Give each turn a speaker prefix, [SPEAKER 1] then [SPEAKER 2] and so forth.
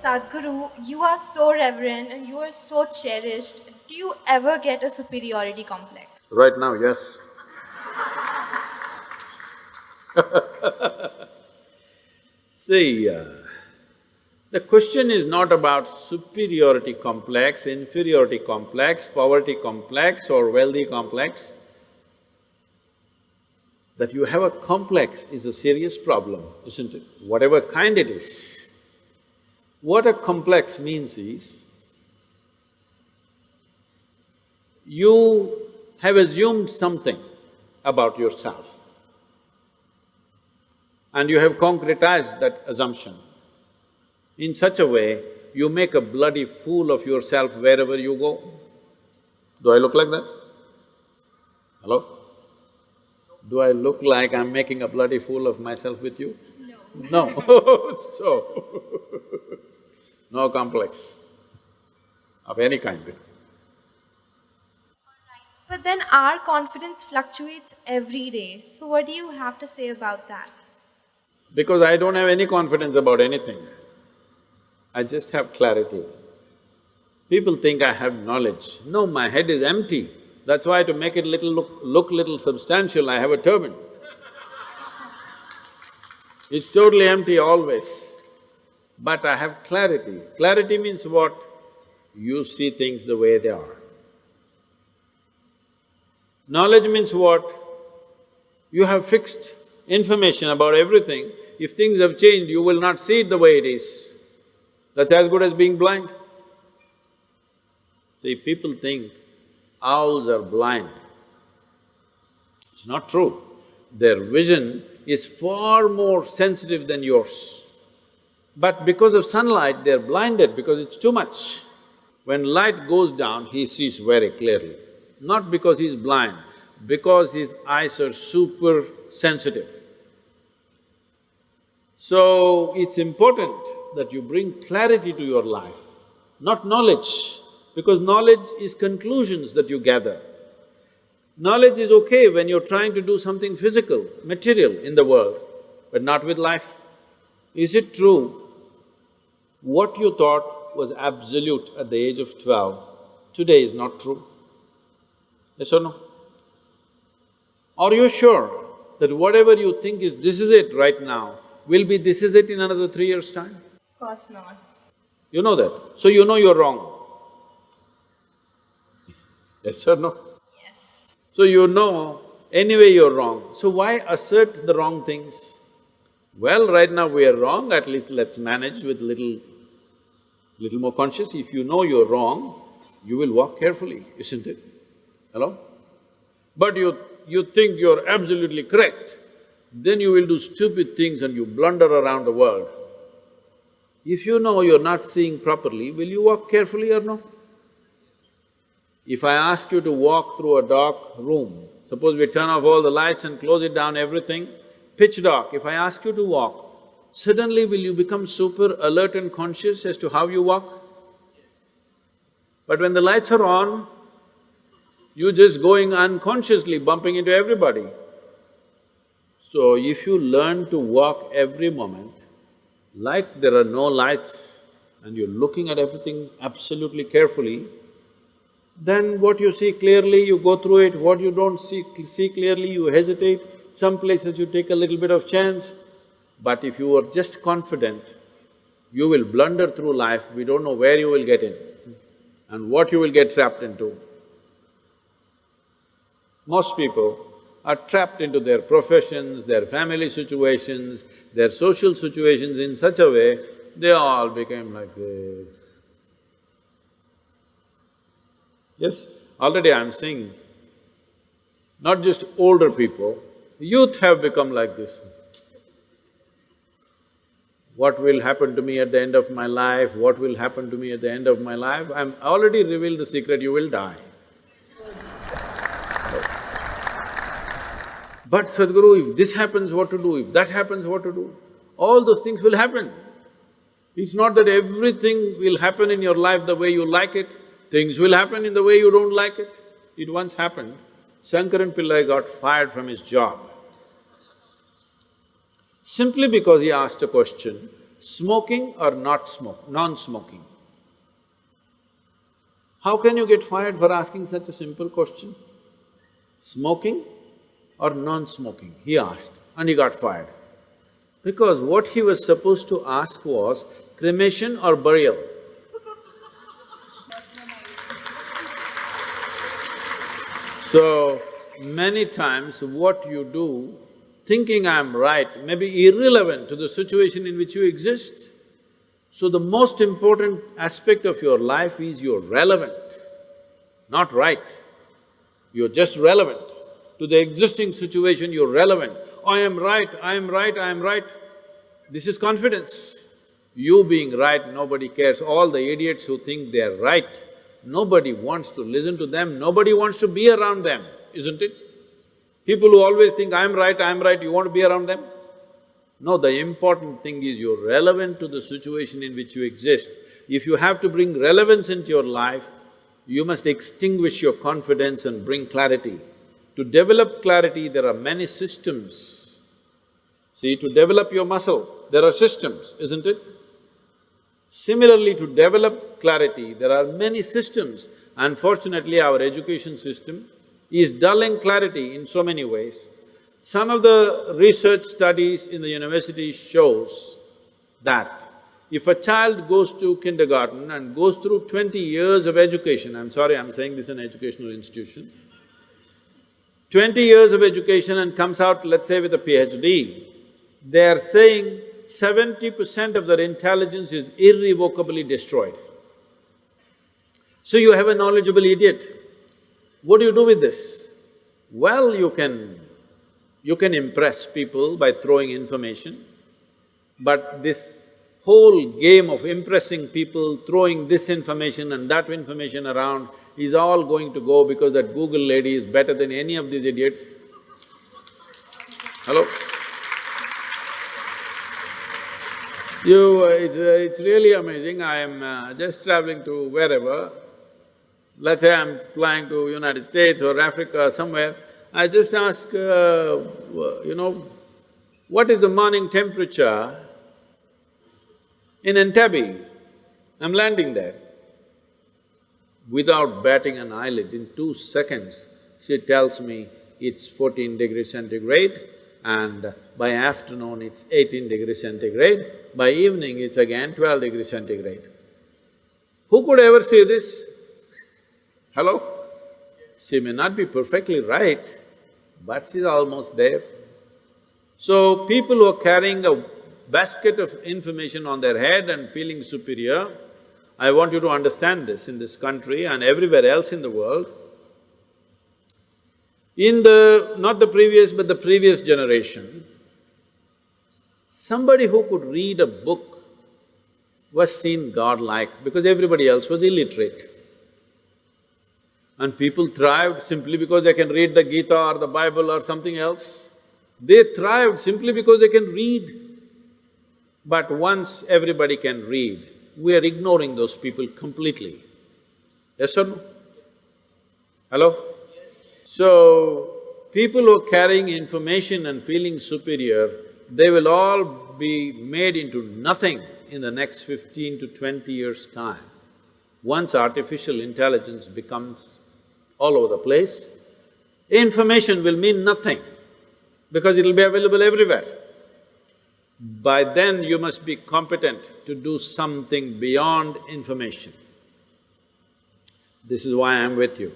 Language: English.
[SPEAKER 1] Sadhguru, you are so reverent and you are so cherished. Do you ever get a superiority complex?
[SPEAKER 2] Right now, yes. See, the question is not about superiority complex, inferiority complex, poverty complex or wealthy complex. That you have a complex is a serious problem, isn't it? Whatever kind it is. What a complex means is, you have assumed something about yourself and you have concretized that assumption. In such a way, you make a bloody fool of yourself wherever you go. Do I look like that? Hello? Do I look like I'm making a bloody fool of myself with you?
[SPEAKER 1] No.
[SPEAKER 2] No. So, no complex of any kind.
[SPEAKER 1] But then our confidence fluctuates every day. So, what do you have to say about that?
[SPEAKER 2] Because I don't have any confidence about anything, I just have clarity. People think I have knowledge. No, my head is empty. That's why to make it look little substantial, I have a turban. It's totally empty always. But I have clarity. Clarity means what? You see things the way they are. Knowledge means what? You have fixed information about everything. If things have changed, you will not see it the way it is. That's as good as being blind. See, people think owls are blind. It's not true. Their vision is far more sensitive than yours. But because of sunlight, they're blinded because it's too much. When light goes down, he sees very clearly. Not because he's blind, because his eyes are super sensitive. So, it's important that you bring clarity to your life, not knowledge, because knowledge is conclusions that you gather. Knowledge is okay when you're trying to do something physical, material in the world, but not with life. Is it true what you thought was absolute at the age of 12, today is not true? Yes or no? Are you sure that whatever you think is this is it right now, will be this is it in another 3 years' time?
[SPEAKER 1] Of course not.
[SPEAKER 2] You know that. So you know you're wrong. Yes or no?
[SPEAKER 1] Yes.
[SPEAKER 2] So you know anyway you're wrong. So why assert the wrong things? Well, right now we are wrong, at least let's manage with little more conscious. If you know you're wrong, you will walk carefully, isn't it? Hello? But you think you're absolutely correct, then you will do stupid things and you blunder around the world. If you know you're not seeing properly, will you walk carefully or no? If I ask you to walk through a dark room, suppose we turn off all the lights and close it down, everything, pitch dark, if I ask you to walk, suddenly will you become super alert and conscious as to how you walk? But when the lights are on, you're just going unconsciously, bumping into everybody. So if you learn to walk every moment, like there are no lights and you're looking at everything absolutely carefully, then what you see clearly, you go through it, what you don't see clearly, you hesitate, some places you take a little bit of chance. But if you are just confident, you will blunder through life, we don't know where you will get in and what you will get trapped into. Most people are trapped into their professions, their family situations, their social situations in such a way, they all became like this. Yes, already I'm seeing, not just older people, youth have become like this. What will happen to me at the end of my life? What will happen to me at the end of my life? I'm already revealed the secret, you will die. But Sadhguru, if this happens, what to do? If that happens, what to do? All those things will happen. It's not that everything will happen in your life the way you like it, things will happen in the way you don't like it. It once happened, Shankaran Pillai got fired from his job. Simply because he asked a question, Smoking or non-smoking? How can you get fired for asking such a simple question? Smoking or non-smoking? He asked, and he got fired. Because what he was supposed to ask was cremation or burial. So, many times what you do, thinking I'm right, may be irrelevant to the situation in which you exist. So the most important aspect of your life is you're relevant, not right. You're just relevant. To the existing situation, you're relevant. I am right, I am right, I am right. This is confidence. You being right, nobody cares. All the idiots who think they're right, nobody wants to listen to them, nobody wants to be around them, isn't it? People who always think, I'm right, you want to be around them? No, the important thing is you're relevant to the situation in which you exist. If you have to bring relevance into your life, you must extinguish your confidence and bring clarity. To develop clarity, there are many systems. See, to develop your muscle, there are systems, isn't it? Similarly, to develop clarity, there are many systems. Unfortunately, our education system is dulling clarity in so many ways. Some of the research studies in the university shows that if a child goes to kindergarten and goes through 20 years of education, I'm sorry, I'm saying this is an educational institution, 20 years of education and comes out, let's say, with a PhD, they are saying 70% of their intelligence is irrevocably destroyed. So you have a knowledgeable idiot. What do you do with this? Well, you can impress people by throwing information, but this whole game of impressing people, throwing this information and that information around is all going to go because that Google lady is better than any of these idiots. Hello? It's really amazing. I am just traveling to wherever, let's say I'm flying to United States or Africa or somewhere, I just ask, what is the morning temperature in Entebbe? I'm landing there. Without batting an eyelid, in 2 seconds, she tells me it's 14 degrees centigrade and by afternoon it's 18 degrees centigrade, by evening it's again 12 degrees centigrade. Who could ever say this? Hello? She may not be perfectly right, but she's almost there. So, people who are carrying a basket of information on their head and feeling superior, I want you to understand this in this country and everywhere else in the world. In not the previous but the previous generation, somebody who could read a book was seen godlike because everybody else was illiterate. And people thrived simply because they can read the Gita or the Bible or something else. They thrived simply because they can read. But once everybody can read, we are ignoring those people completely. Yes or no? Hello? So, people who are carrying information and feeling superior, they will all be made into nothing in the next 15 to 20 years' time. Once artificial intelligence becomes all over the place, information will mean nothing because it'll be available everywhere. By then, you must be competent to do something beyond information. This is why I'm with you.